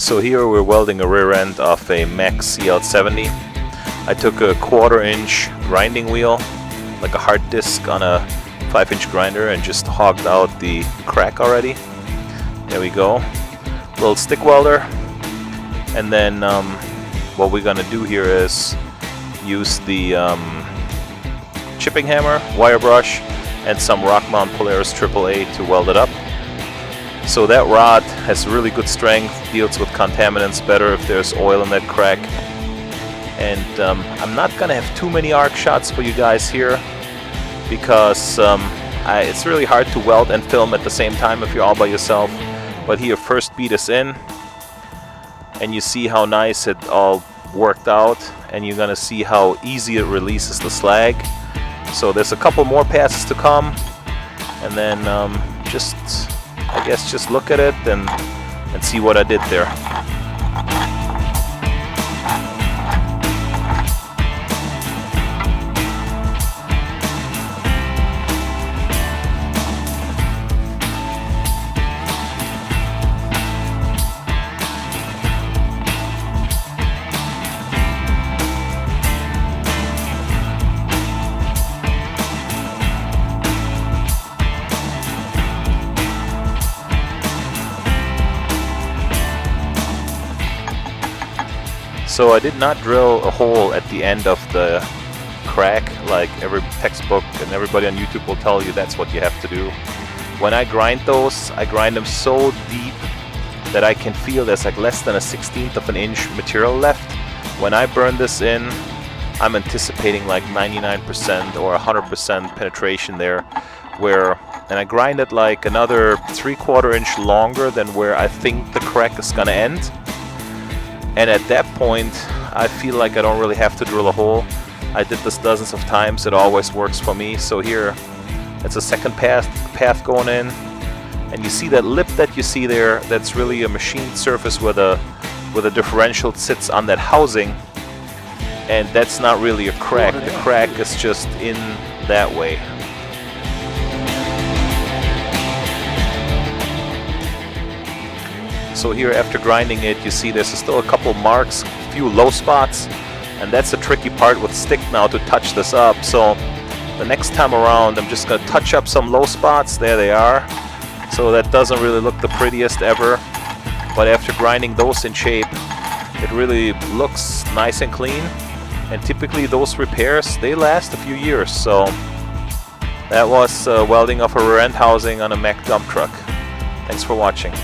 So here we're welding a rear end of a Mack CL700. I took a 1/4 inch grinding wheel, like a hard disc on a 5-inch grinder, and just hogged out the crack already. There we go. Little stick welder. And then what we're gonna do here is use the chipping hammer, wire brush, and some rock mount Polaris AAA to weld it up. So that rod has really good strength, deals with contaminants better if there's oil in that crack. And I'm not gonna have too many arc shots for you guys here because it's really hard to weld and film at the same time if you're all by yourself. But here, first bead is in, and you see how nice it all worked out, and you're gonna see how easy it releases the slag. So there's a couple more passes to come, and then I guess just look at it and see what I did there. So I did not drill a hole at the end of the crack like every textbook and everybody on YouTube will tell you that's what you have to do. When I grind those, I grind them so deep that I can feel there's like less than a 1/16 of an inch material left. When I burn this in, I'm anticipating like 99% or 100% penetration there, and I grind it like another 3/4 inch longer than where I think the crack is gonna end. And at that point, I feel like I don't really have to drill a hole. I did this dozens of times. It always works for me. So here, it's a second path going in. And you see that lip that you see there, that's really a machined surface where the differential sits on that housing. And that's not really a crack. The crack is just in that way. So here, after grinding it, you see there's still a couple marks, a few low spots, and that's the tricky part with stick now to touch this up. So the next time around, I'm just gonna touch up some low spots. There they are. So that doesn't really look the prettiest ever, but after grinding those in shape, it really looks nice and clean. And typically those repairs, they last a few years. So that was welding of a rear end housing on a Mack dump truck. Thanks for watching.